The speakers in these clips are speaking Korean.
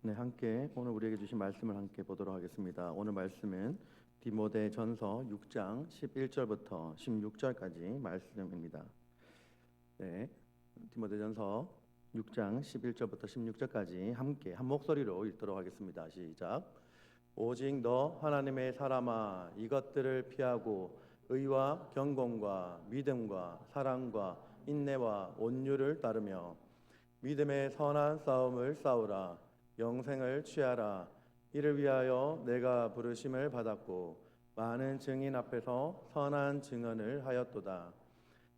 네, 함께 오늘 우리에게 주신 말씀을 함께 보도록 하겠습니다. 오늘 말씀은 디모데전서 6장 11절부터 16절까지 말씀입니다. 네, 디모데전서 6장 11절부터 16절까지 함께 한 목소리로 읽도록 하겠습니다. 시작. 오직 너 하나님의 사람아, 이것들을 피하고 의와 경건과 믿음과 사랑과 인내와 온유를 따르며 믿음의 선한 싸움을 싸우라. 영생을 취하라. 이를 위하여 내가 부르심을 받았고 많은 증인 앞에서 선한 증언을 하였도다.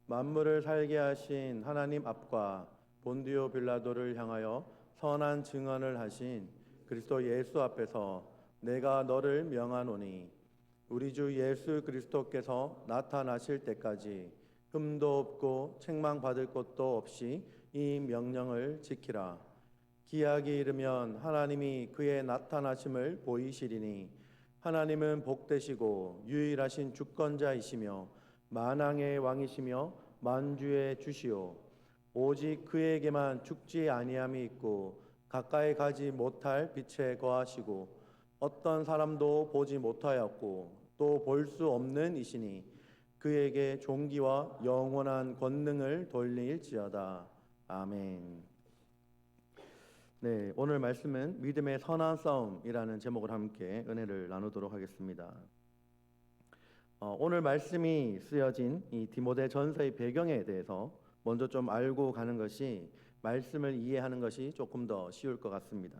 만물을 살게 하신 하나님 앞과 본디오 빌라도를 향하여 선한 증언을 하신 그리스도 예수 앞에서 내가 너를 명하노니 우리 주 예수 그리스도께서 나타나실 때까지 흠도 없고 책망받을 것도 없이 이 명령을 지키라. 기약이 이르면 하나님이 그의 나타나심을 보이시리니 하나님은 복되시고 유일하신 주권자이시며 만왕의 왕이시며 만주의 주시오. 오직 그에게만 죽지 아니함이 있고 가까이 가지 못할 빛에 거하시고 어떤 사람도 보지 못하였고 또 볼 수 없는 이시니 그에게 존귀와 영원한 권능을 돌릴지어다. 아멘. 네, 오늘 말씀은 믿음의 선한 싸움이라는 제목을 함께 은혜를 나누도록 하겠습니다. 오늘 말씀이 쓰여진 이 디모데 전서의 배경에 대해서 먼저 좀 알고 가는 것이 말씀을 이해하는 것이 조금 더 쉬울 것 같습니다.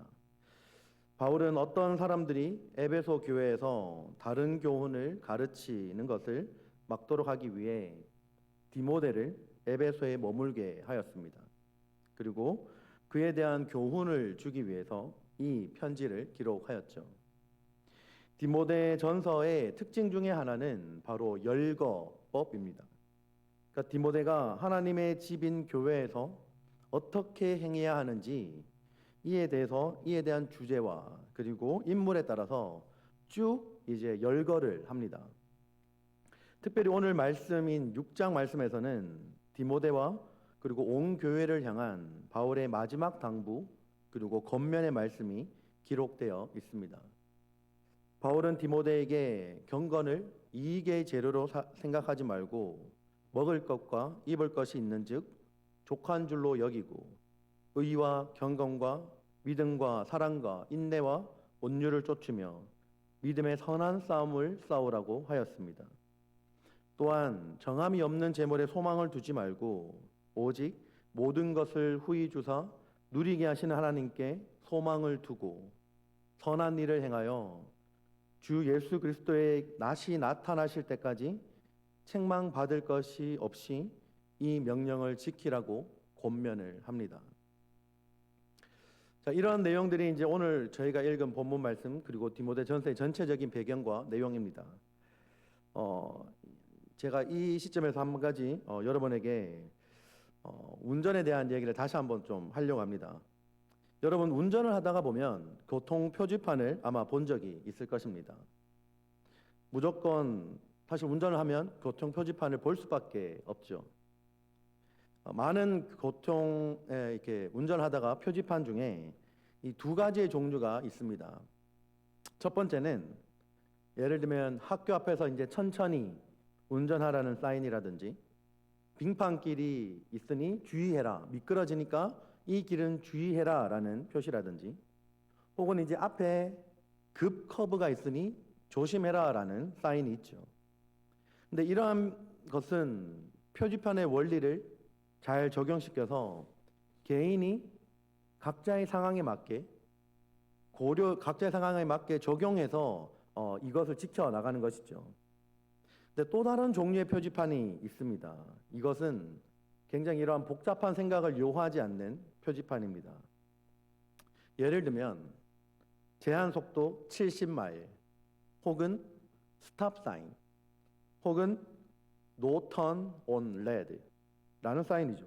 바울은 어떤 사람들이 에베소 교회에서 다른 교훈을 가르치는 것을 막도록 하기 위해 디모데를 에베소에 머물게 하였습니다. 그리고 그에 대한 교훈을 주기 위해서 이 편지를 기록하였죠. 디모데 전서의 특징 중에 하나는 바로 열거법입니다. 그러니까 디모데가 하나님의 집인 교회에서 어떻게 행해야 하는지 이에 대한 주제와 그리고 인물에 따라서 쭉 이제 열거를 합니다. 특별히 오늘 말씀인 6장 말씀에서는 디모데와 그리고 온 교회를 향한 바울의 마지막 당부 그리고 권면의 말씀이 기록되어 있습니다. 바울은 디모데에게 경건을 이익의 재료로 생각하지 말고 먹을 것과 입을 것이 있는즉 족한 줄로 여기고 의와 경건과 믿음과 사랑과 인내와 온유를 쫓으며 믿음의 선한 싸움을 싸우라고 하였습니다. 또한 정함이 없는 재물에 소망을 두지 말고 오직 모든 것을 후히 주사 누리게 하시는 하나님께 소망을 두고 선한 일을 행하여 주 예수 그리스도의 낫이 나타나실 때까지 책망받을 것이 없이 이 명령을 지키라고 권면을 합니다. 자, 이러한 내용들이 이제 오늘 저희가 읽은 본문 말씀 그리고 디모데 전서의 전체적인 배경과 내용입니다. 제가 이 시점에서 한 가지 여러분에게 운전에 대한 얘기를 다시 한번 좀 하려고 합니다. 여러분 운전을 하다가 보면 교통 표지판을 아마 본 적이 있을 것입니다. 무조건 사실 운전을 하면 교통 표지판을 볼 수밖에 없죠. 많은 교통에 이렇게 운전하다가 표지판 중에 이 두 가지의 종류가 있습니다. 첫 번째는 예를 들면 학교 앞에서 이제 천천히 운전하라는 사인이라든지 빙판길이 있으니 주의해라, 미끄러지니까 이 길은 주의해라 라는 표시라든지 혹은 이제 앞에 급 커브가 있으니 조심해라 라는 사인이 있죠. 근데 이러한 것은 표지판의 원리를 잘 적용시켜서 개인이 각자의 상황에 맞게 적용해서 이것을 지켜나가는 것이죠. 근데 또 다른 종류의 표지판이 있습니다. 이것은 굉장히 이러한 복잡한 생각을 요하지 않는 표지판입니다. 예를 들면 제한 속도 70마일 혹은 스탑 사인 혹은 No turn on red 라는 사인이죠.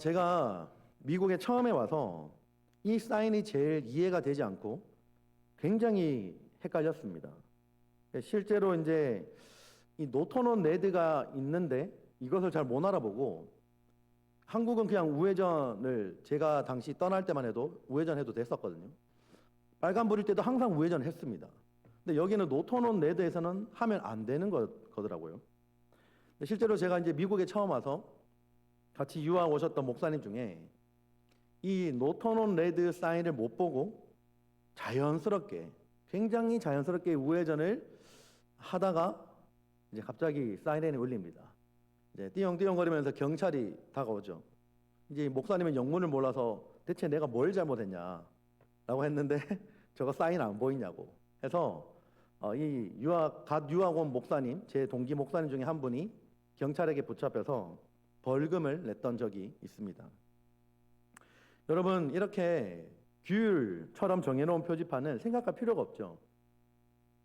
제가 미국에 처음에 와서 이 사인이 제일 이해가 되지 않고 굉장히 헷갈렸습니다. 실제로 이제 이 노턴온 레드가 있는데 이것을 잘 못 알아보고 한국은 그냥 우회전을 제가 당시 떠날 때만 해도 우회전해도 됐었거든요. 빨간불일 때도 항상 우회전을 했습니다. 근데 여기는 노턴온 레드에서는 하면 안 되는 거더라고요. 실제로 제가 이제 미국에 처음 와서 같이 유학 오셨던 목사님 중에 이 노턴온 레드 사인을 못 보고 자연스럽게, 굉장히 자연스럽게 우회전을 하다가 이제 갑자기 사이렌이 울립니다. 이제 띠용띠용거리면서 경찰이 다가오죠. 이제 목사님은 영문을 몰라서 대체 내가 뭘 잘못했냐라고 했는데 저거 사인 안 보이냐고 해서 이 갓 유학 온 목사님, 제 동기 목사님 중에 한 분이 경찰에게 붙잡혀서 벌금을 냈던 적이 있습니다. 여러분, 이렇게 규율처럼 정해놓은 표지판은 생각할 필요가 없죠.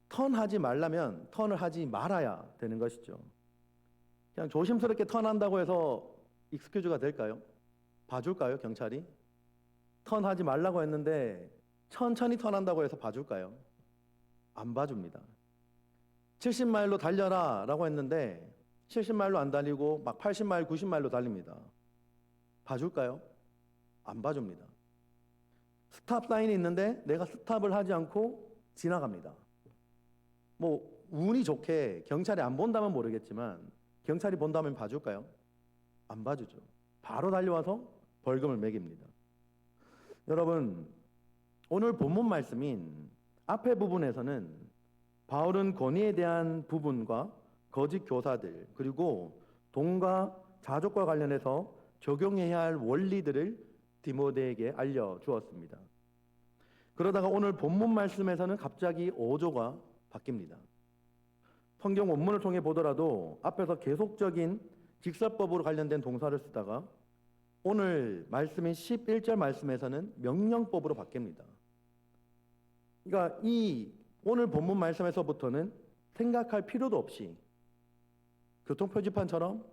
턴하지 말라면 턴을 하지 말아야 되는 것이죠. 그냥 조심스럽게 턴한다고 해서 익스큐즈가 될까요? 봐줄까요, 경찰이? 턴하지 말라고 했는데 천천히 턴한다고 해서 봐줄까요? 안 봐줍니다. 70마일로 달려라 라고 했는데 70마일로 안 달리고 막 80마일, 90마일로 달립니다. 봐줄까요? 안 봐줍니다. 스탑 사인이 있는데 내가 스탑을 하지 않고 지나갑니다. 뭐 운이 좋게 경찰이 안 본다면 모르겠지만 경찰이 본다면 봐줄까요? 안 봐주죠. 바로 달려와서 벌금을 매깁니다. 여러분, 오늘 본문 말씀인 앞의 부분에서는 바울은 권위에 대한 부분과 거짓 교사들, 그리고 돈과 자족과 관련해서 적용해야 할 원리들을 디모데에게 알려주었습니다. 그러다가 오늘 본문 말씀에서는 갑자기 어조가 바뀝니다. 성경 원문을 통해 보더라도 앞에서 계속적인 직설법으로 관련된 동사를 쓰다가 오늘 말씀인 11절 말씀에서는 명령법으로 바뀝니다. 그러니까 이 오늘 본문 말씀에서부터는 생각할 필요도 없이 교통표지판처럼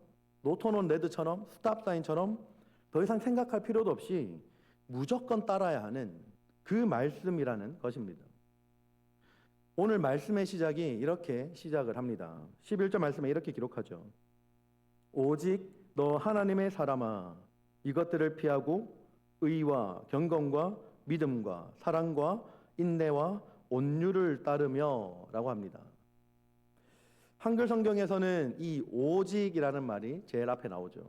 노턴온 레드처럼 스탑사인처럼 더 이상 생각할 필요도 없이 무조건 따라야 하는 그 말씀이라는 것입니다. 오늘 말씀의 시작이 이렇게 시작을 합니다. 11절 말씀에 이렇게 기록하죠. 오직 너 하나님의 사람아 이것들을 피하고 의와 경건과 믿음과 사랑과 인내와 온유를 따르며 라고 합니다. 한글 성경에서는 이 오직이라는 말이 제일 앞에 나오죠.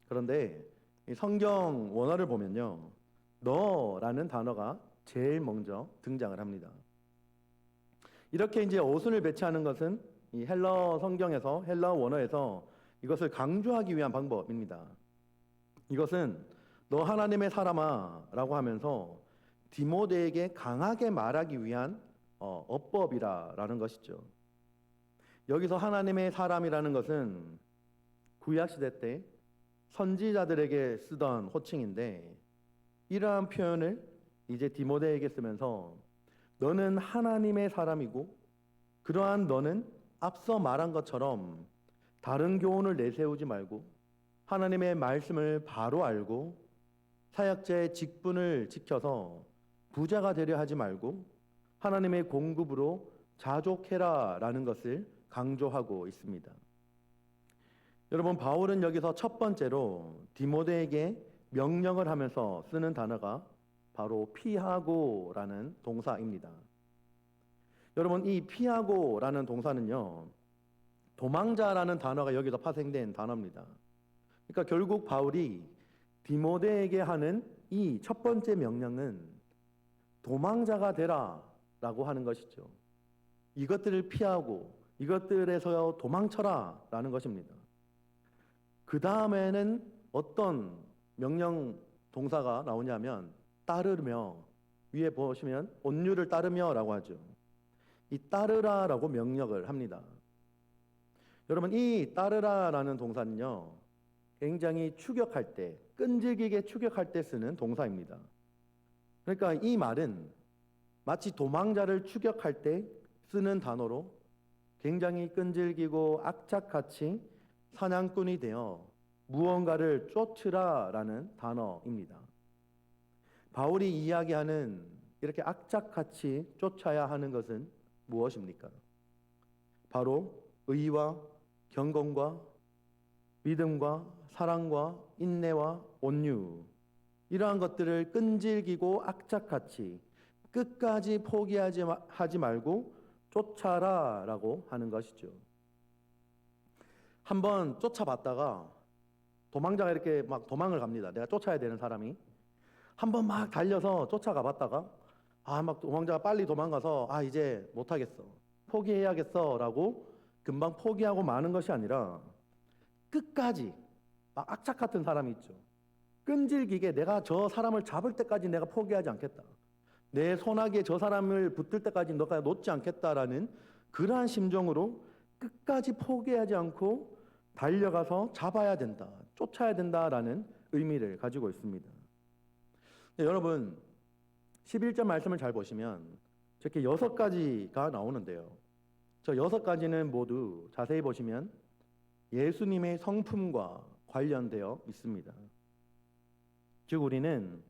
그런데 이 성경 원어를 보면요, 너라는 단어가 제일 먼저 등장을 합니다. 이렇게 이제 어순을 배치하는 것은 이 헬러 성경에서, 헬러 원어에서 이것을 강조하기 위한 방법입니다. 이것은 너 하나님의 사람아 라고 하면서 디모데에게 강하게 말하기 위한 어법이라는 것이죠. 여기서 하나님의 사람이라는 것은 구약시대 때 선지자들에게 쓰던 호칭인데 이러한 표현을 이제 디모데에게 쓰면서 너는 하나님의 사람이고 그러한 너는 앞서 말한 것처럼 다른 교훈을 내세우지 말고 하나님의 말씀을 바로 알고 사역자의 직분을 지켜서 부자가 되려 하지 말고 하나님의 공급으로 자족해라 라는 것을 강조하고 있습니다. 여러분, 바울은 여기서 첫 번째로 디모데에게 명령을 하면서 쓰는 단어가 바로 피하고라는 동사입니다. 여러분, 이 피하고라는 동사는요, 도망자라는 단어가 여기서 파생된 단어입니다. 그러니까 결국 바울이 디모데에게 하는 이 첫 번째 명령은 도망자가 되라 라고 하는 것이죠. 이것들을 피하고 이것들에서 도망쳐라 라는 것입니다. 그 다음에는 어떤 명령 동사가 나오냐면 따르며, 위에 보시면 온유를 따르며 라고 하죠. 이 따르라 라고 명령을 합니다. 여러분, 이 따르라 라는 동사는요, 굉장히 추격할 때, 끈질기게 추격할 때 쓰는 동사입니다. 그러니까 이 말은 마치 도망자를 추격할 때 쓰는 단어로 굉장히 끈질기고 악착같이 사냥꾼이 되어 무언가를 쫓으라 라는 단어입니다. 바울이 이야기하는 이렇게 악착같이 쫓아야 하는 것은 무엇입니까? 바로 의와 경건과 믿음과 사랑과 인내와 온유, 이러한 것들을 끈질기고 악착같이 끝까지 하지 말고 쫓아라라고 하는 것이죠. 한번 쫓아봤다가 도망자가 이렇게 막 도망을 갑니다. 내가 쫓아야 되는 사람이 한번 막 달려서 쫓아가 봤다가 막 도망자가 빨리 도망가서 이제 못하겠어, 포기해야겠어라고 금방 포기하고 마는 것이 아니라 끝까지, 막 악착 같은 사람이 있죠. 끈질기게 내가 저 사람을 잡을 때까지 내가 포기하지 않겠다, 내 손아귀에 저 사람을 붙들 때까지 너가 놓지 않겠다라는 그러한 심정으로 끝까지 포기하지 않고 달려가서 잡아야 된다, 쫓아야 된다라는 의미를 가지고 있습니다. 네, 여러분 11절 말씀을 잘 보시면 이렇게 6가지가 나오는데요. 저 6가지는 모두 자세히 보시면 예수님의 성품과 관련되어 있습니다. 즉 우리는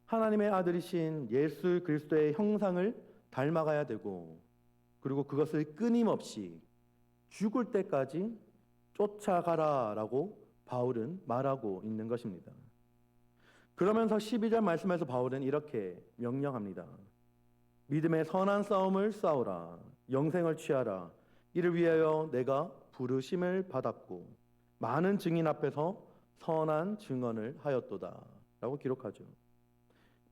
하나님의 아들이신 예수 그리스도의 형상을 닮아가야 되고, 그리고 그것을 끊임없이 죽을 때까지 쫓아가라라고 바울은 말하고 있는 것입니다. 그러면서 12절 말씀에서 바울은 이렇게 명령합니다. 믿음의 선한 싸움을 싸우라, 영생을 취하라, 이를 위하여 내가 부르심을 받았고 많은 증인 앞에서 선한 증언을 하였도다 라고 기록하죠.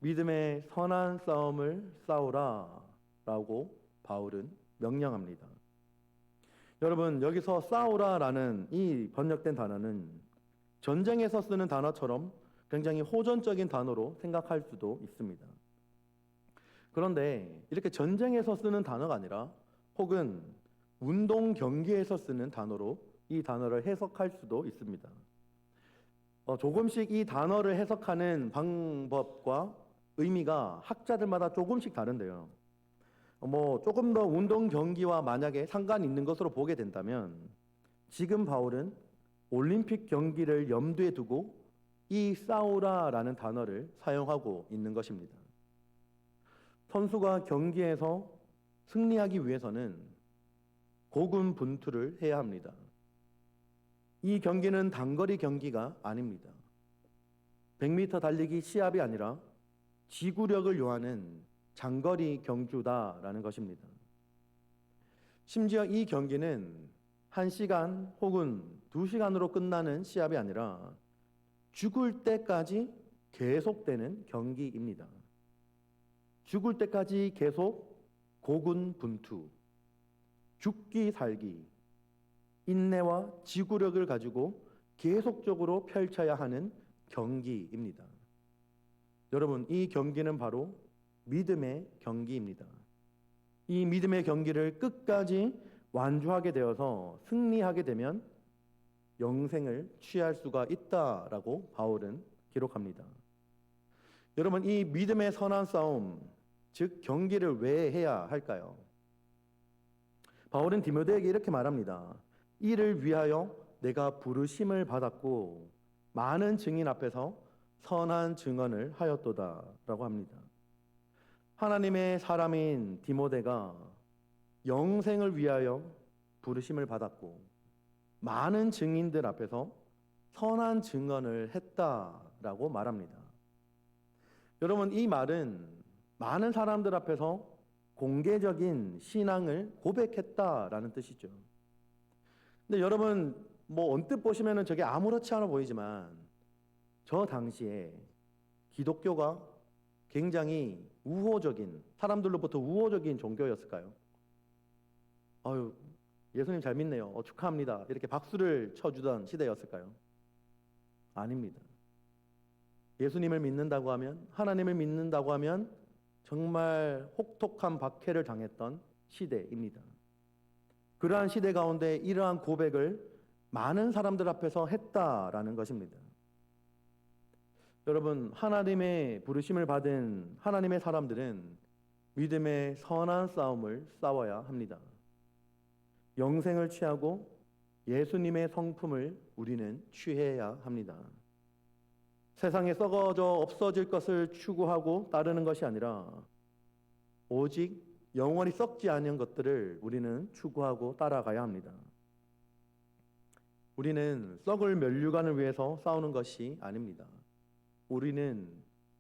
믿음의 선한 싸움을 싸우라 라고 바울은 명령합니다. 여러분 여기서 싸우라라는 이 번역된 단어는 전쟁에서 쓰는 단어처럼 굉장히 호전적인 단어로 생각할 수도 있습니다. 그런데 이렇게 전쟁에서 쓰는 단어가 아니라 혹은 운동 경기에서 쓰는 단어로 이 단어를 해석할 수도 있습니다. 조금씩 이 단어를 해석하는 방법과 의미가 학자들마다 조금씩 다른데요. 조금 더 운동 경기와 만약에 상관이 있는 것으로 보게 된다면 지금 바울은 올림픽 경기를 염두에 두고 이 싸우라라는 단어를 사용하고 있는 것입니다. 선수가 경기에서 승리하기 위해서는 고군분투를 해야 합니다. 이 경기는 단거리 경기가 아닙니다. 100m 달리기 시합이 아니라 지구력을 요하는 장거리 경주다라는 것입니다. 심지어 이 경기는 1시간 혹은 2시간으로 끝나는 시합이 아니라 죽을 때까지 계속되는 경기입니다. 죽을 때까지 계속 고군분투, 죽기 살기, 인내와 지구력을 가지고 계속적으로 펼쳐야 하는 경기입니다. 여러분 이 경기는 바로 믿음의 경기입니다. 이 믿음의 경기를 끝까지 완주하게 되어서 승리하게 되면 영생을 취할 수가 있다라고 바울은 기록합니다. 여러분 이 믿음의 선한 싸움, 즉 경기를 왜 해야 할까요? 바울은 디모데에게 이렇게 말합니다. 이를 위하여 내가 부르심을 받았고 많은 증인 앞에서 선한 증언을 하였도다라고 합니다. 하나님의 사람인 디모데가 영생을 위하여 부르심을 받았고 많은 증인들 앞에서 선한 증언을 했다라고 말합니다. 여러분 이 말은 많은 사람들 앞에서 공개적인 신앙을 고백했다라는 뜻이죠. 근데 여러분 언뜻 보시면은 저게 아무렇지 않아 보이지만 저 당시에 기독교가 굉장히 우호적인, 사람들로부터 우호적인 종교였을까요? 예수님 잘 믿네요. 축하합니다. 이렇게 박수를 쳐주던 시대였을까요? 아닙니다. 예수님을 믿는다고 하면, 하나님을 믿는다고 하면 정말 혹독한 박해를 당했던 시대입니다. 그러한 시대 가운데 이러한 고백을 많은 사람들 앞에서 했다라는 것입니다. 여러분 하나님의 부르심을 받은 하나님의 사람들은 믿음의 선한 싸움을 싸워야 합니다. 영생을 취하고 예수님의 성품을 우리는 취해야 합니다. 세상에 썩어져 없어질 것을 추구하고 따르는 것이 아니라 오직 영원히 썩지 않은 것들을 우리는 추구하고 따라가야 합니다. 우리는 썩을 면류관을 위해서 싸우는 것이 아닙니다. 우리는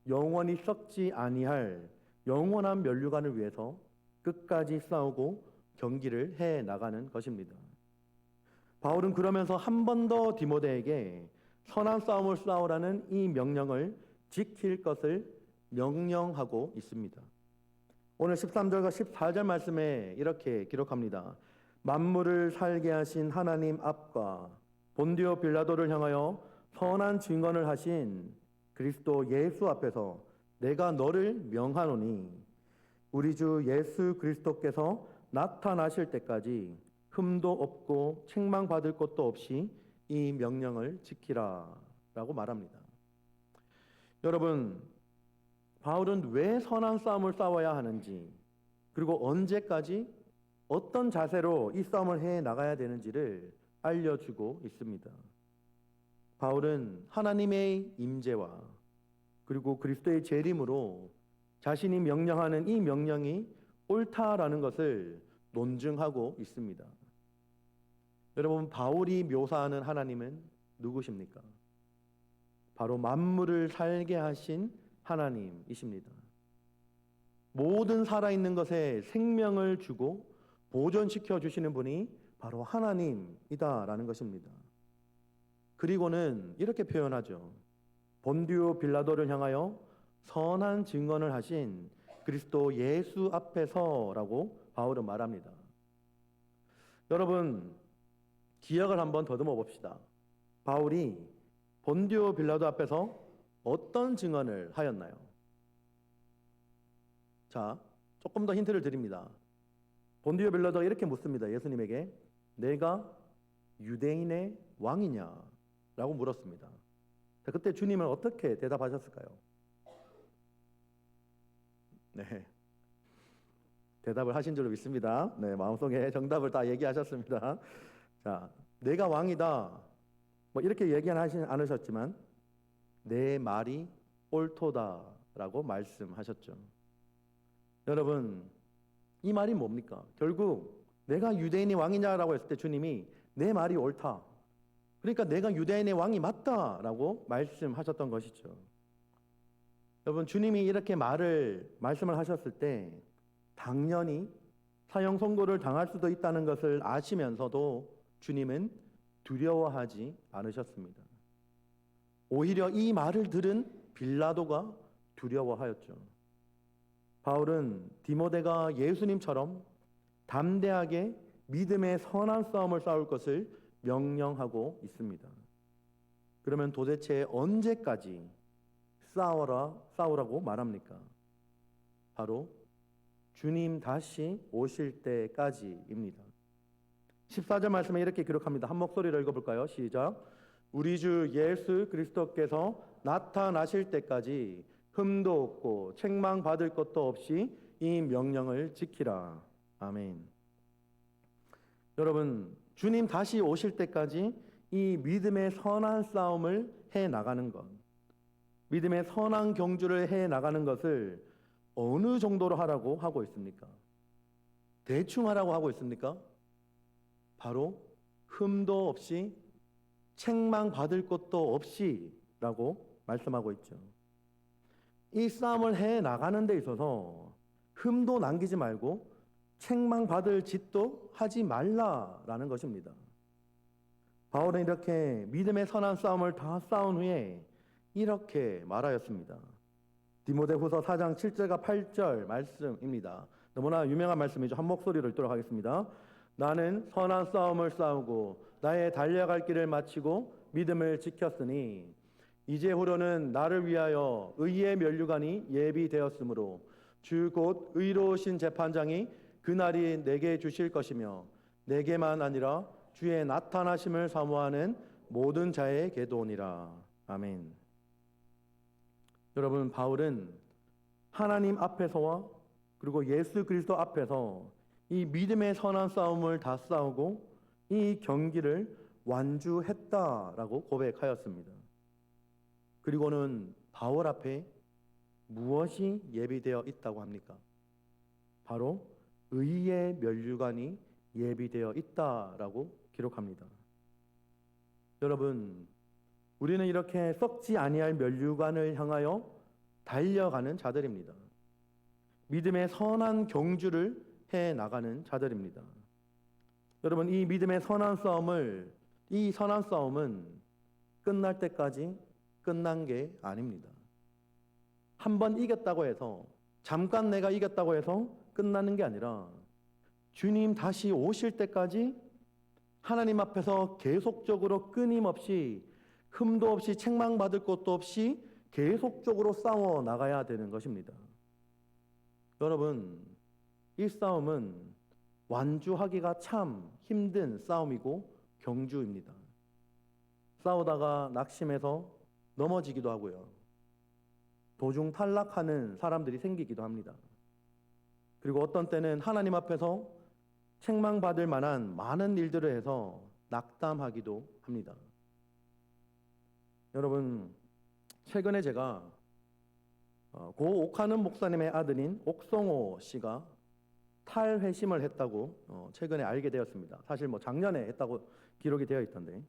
영원히 썩지 아니할 영원한 면류관을 위해서 끝까지 싸우고 경기를 해 나가는 것입니다. 바울은 그러면서 한 번 더 디모데에게 선한 싸움을 싸우라는 이 명령을 지킬 것을 명령하고 있습니다. 오늘 13절과 14절 말씀에 이렇게 기록합니다. 만물을 살게 하신 하나님 앞과 본디오 빌라도를 향하여 선한 증언을 하신 그리스도 예수 앞에서 내가 너를 명하노니 우리 주 예수 그리스도께서 나타나실 때까지 흠도 없고 책망받을 것도 없이 이 명령을 지키라 라고 말합니다. 여러분, 바울은 왜 선한 싸움을 싸워야 하는지, 그리고 언제까지 어떤 자세로 이 싸움을 해 나가야 되는지를 알려주고 있습니다. 바울은 하나님의 임재와 그리고 그리스도의 재림으로 자신이 명령하는 이 명령이 옳다라는 것을 논증하고 있습니다. 여러분, 바울이 묘사하는 하나님은 누구십니까? 바로 만물을 살게 하신 하나님이십니다. 모든 살아있는 것에 생명을 주고 보존시켜 주시는 분이 바로 하나님이다라는 것입니다. 그리고는 이렇게 표현하죠. 본디오 빌라도를 향하여 선한 증언을 하신 그리스도 예수 앞에서라고 바울은 말합니다. 여러분, 기억을 한번 더듬어 봅시다. 바울이 본디오 빌라도 앞에서 어떤 증언을 하였나요? 자, 조금 더 힌트를 드립니다. 본디오 빌라도가 이렇게 묻습니다. 예수님에게 내가 유대인의 왕이냐? 라고 물었습니다. 자, 그때 주님은 어떻게 대답하셨을까요? 네, 대답을 하신 줄로 믿습니다. 네, 마음속에 정답을 다 얘기하셨습니다. 자, 내가 왕이다 뭐 이렇게 얘기는 하지 않으셨지만 내 말이 옳도다라고 말씀하셨죠. 여러분, 이 말이 뭡니까? 결국 내가 유대인의 왕이냐라고 했을 때 주님이 내 말이 옳다, 그러니까 내가 유대인의 왕이 맞다라고 말씀하셨던 것이죠. 여러분, 주님이 이렇게 말씀을 하셨을 때 당연히 사형 선고를 당할 수도 있다는 것을 아시면서도 주님은 두려워하지 않으셨습니다. 오히려 이 말을 들은 빌라도가 두려워하였죠. 바울은 디모데가 예수님처럼 담대하게 믿음의 선한 싸움을 싸울 것을 명령하고 있습니다. 그러면 도대체 언제까지 싸우라고 말합니까? 바로 주님 다시 오실 때까지입니다. 14절 말씀에 이렇게 기록합니다. 한 목소리로 읽어볼까요? 시작. 우리 주 예수 그리스도께서 나타나실 때까지 흠도 없고 책망받을 것도 없이 이 명령을 지키라. 아멘. 여러분, 주님 다시 오실 때까지 이 믿음의 선한 싸움을 해 나가는 것, 믿음의 선한 경주를 해 나가는 것을 어느 정도로 하라고 하고 있습니까? 대충 하라고 하고 있습니까? 바로 흠도 없이 책망받을 것도 없이라고 말씀하고 있죠. 이 싸움을 해 나가는 데 있어서 흠도 남기지 말고 책망받을 짓도 하지 말라라는 것입니다. 바울은 이렇게 믿음의 선한 싸움을 다 싸운 후에 이렇게 말하였습니다. 디모데후서 4장 7절과 8절 말씀입니다. 너무나 유명한 말씀이죠. 한 목소리로 읽도록 하겠습니다. 나는 선한 싸움을 싸우고 나의 달려갈 길을 마치고 믿음을 지켰으니 이제후로는 나를 위하여 의의 면류관이 예비되었으므로 주 곧 의로우신 재판장이 그날이 내게 주실 것이며 내게만 아니라 주의 나타나심을 사모하는 모든 자에게도니라. 아멘. 여러분, 바울은 하나님 앞에서와 그리고 예수 그리스도 앞에서 이 믿음의 선한 싸움을 다 싸우고 이 경기를 완주했다라고 고백하였습니다. 그리고는 바울 앞에 무엇이 예비되어 있다고 합니까? 바로 의의 면류관이 예비되어 있다라고 기록합니다. 여러분, 우리는 이렇게 썩지 아니할 면류관을 향하여 달려가는 자들입니다. 믿음의 선한 경주를 해 나가는 자들입니다. 여러분, 이 믿음의 선한 싸움은 끝날 때까지 끝난 게 아닙니다. 한 번 이겼다고 해서, 잠깐 내가 이겼다고 해서 끝나는 게 아니라 주님 다시 오실 때까지 하나님 앞에서 계속적으로 끊임없이 흠도 없이 책망받을 것도 없이 계속적으로 싸워 나가야 되는 것입니다. 여러분, 이 싸움은 완주하기가 참 힘든 싸움이고 경주입니다. 싸우다가 낙심해서 넘어지기도 하고요. 도중 탈락하는 사람들이 생기기도 합니다. 그리고 어떤 때는 하나님 앞에서 책망받을 만한 많은 일들을 해서 낙담하기도 합니다. 여러분, 최근에 제가 고 옥하는 목사님의 아들인 옥성호 씨가 탈회심을 했다고 최근에 알게 되었습니다. 사실 작년에 했다고 기록이 되어 있던데,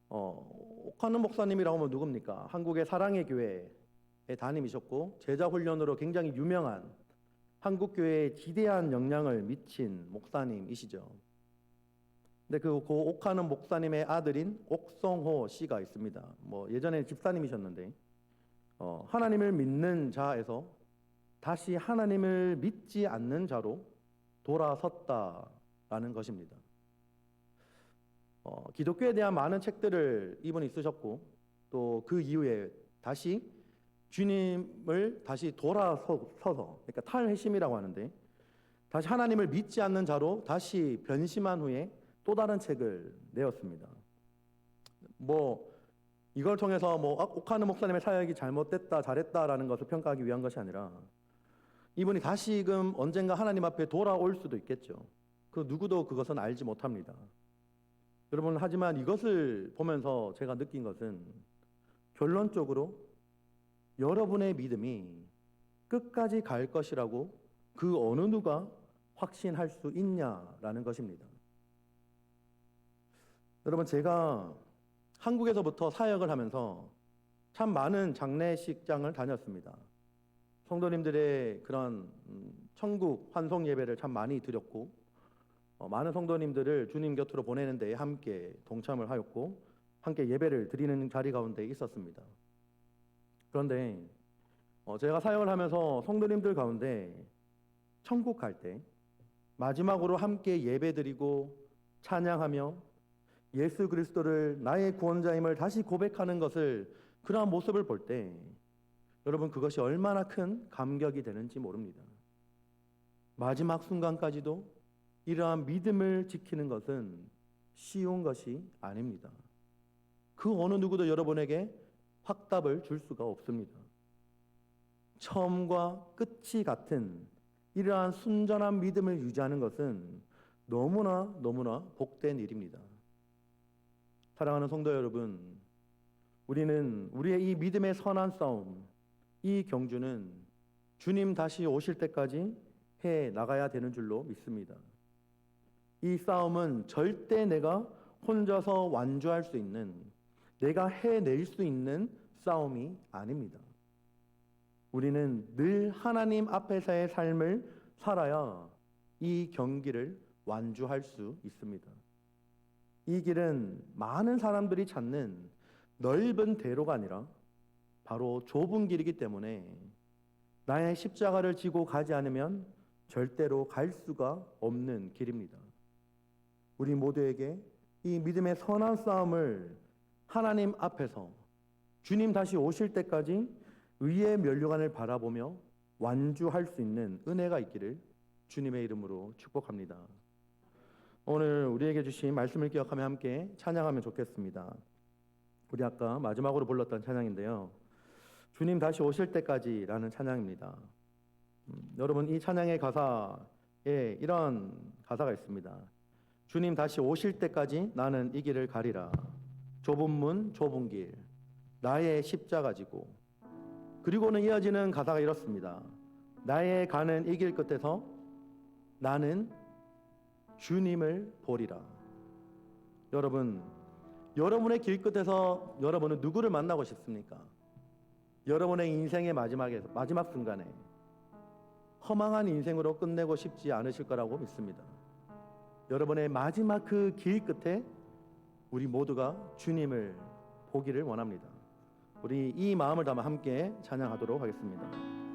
옥하는 목사님이라고 하면 누굽니까? 한국의 사랑의 교회의 담임이셨고 제자 훈련으로 굉장히 유명한 한국 교회에 지대한 영향을 미친 목사님이시죠. 근데 그 옥하는 목사님의 아들인 옥성호 씨가 있습니다. 예전에 집사님이셨는데 하나님을 믿는 자에서 다시 하나님을 믿지 않는 자로 돌아섰다라는 것입니다. 기독교에 대한 많은 책들을 이분이 쓰셨고 또 그 이후에 다시 주님을 다시 돌아서서, 그러니까 탈회심이라고 하는데, 다시 하나님을 믿지 않는 자로 다시 변심한 후에 또 다른 책을 내었습니다. 이걸 통해서 옥하는 목사님의 사역이 잘못됐다 잘했다라는 것을 평가하기 위한 것이 아니라 이분이 다시금 언젠가 하나님 앞에 돌아올 수도 있겠죠. 그 누구도 그것은 알지 못합니다. 여러분, 하지만 이것을 보면서 제가 느낀 것은 결론적으로 여러분의 믿음이 끝까지 갈 것이라고 그 어느 누가 확신할 수 있냐라는 것입니다. 여러분, 제가 한국에서부터 사역을 하면서 참 많은 장례식장을 다녔습니다. 성도님들의 그런 천국 환송 예배를 참 많이 드렸고, 많은 성도님들을 주님 곁으로 보내는 데에 함께 동참을 하였고 함께 예배를 드리는 자리 가운데 있었습니다. 그런데 제가 사역을 하면서 성도님들 가운데 천국 갈 때 마지막으로 함께 예배드리고 찬양하며 예수 그리스도를 나의 구원자임을 다시 고백하는 것을, 그러한 모습을 볼 때 여러분, 그것이 얼마나 큰 감격이 되는지 모릅니다. 마지막 순간까지도 이러한 믿음을 지키는 것은 쉬운 것이 아닙니다. 그 어느 누구도 여러분에게 확답을 줄 수가 없습니다. 처음과 끝이 같은 이러한 순전한 믿음을 유지하는 것은 너무나 복된 일입니다. 사랑하는 성도 여러분, 우리는 우리의 이 믿음의 선한 싸움, 이 경주는 주님 다시 오실 때까지 해 나가야 되는 줄로 믿습니다. 이 싸움은 절대 내가 혼자서 완주할 수 있는, 내가 해낼 수 있는 싸움이 아닙니다. 우리는 늘 하나님 앞에서의 삶을 살아야 이 경기를 완주할 수 있습니다. 이 길은 많은 사람들이 찾는 넓은 대로가 아니라 바로 좁은 길이기 때문에 나의 십자가를 지고 가지 않으면 절대로 갈 수가 없는 길입니다. 우리 모두에게 이 믿음의 선한 싸움을 하나님 앞에서 주님 다시 오실 때까지 의의 면류관을 바라보며 완주할 수 있는 은혜가 있기를 주님의 이름으로 축복합니다. 오늘 우리에게 주신 말씀을 기억하며 함께 찬양하면 좋겠습니다. 우리 아까 마지막으로 불렀던 찬양인데요, 주님 다시 오실 때까지라는 찬양입니다. 여러분, 이 찬양의 가사에 이런 가사가 있습니다. 주님 다시 오실 때까지 나는 이 길을 가리라. 좁은 문 좁은 길 나의 십자가 지고. 그리고는 이어지는 가사가 이렇습니다. 나의 가는 이 길 끝에서 나는 주님을 보리라. 여러분, 여러분의 길 끝에서 여러분은 누구를 만나고 싶습니까? 여러분의 인생의 마지막 순간에 허망한 인생으로 끝내고 싶지 않으실 거라고 믿습니다. 여러분의 마지막 그 길 끝에 우리 모두가 주님을 보기를 원합니다. 우리 이 마음을 담아 함께 찬양하도록 하겠습니다.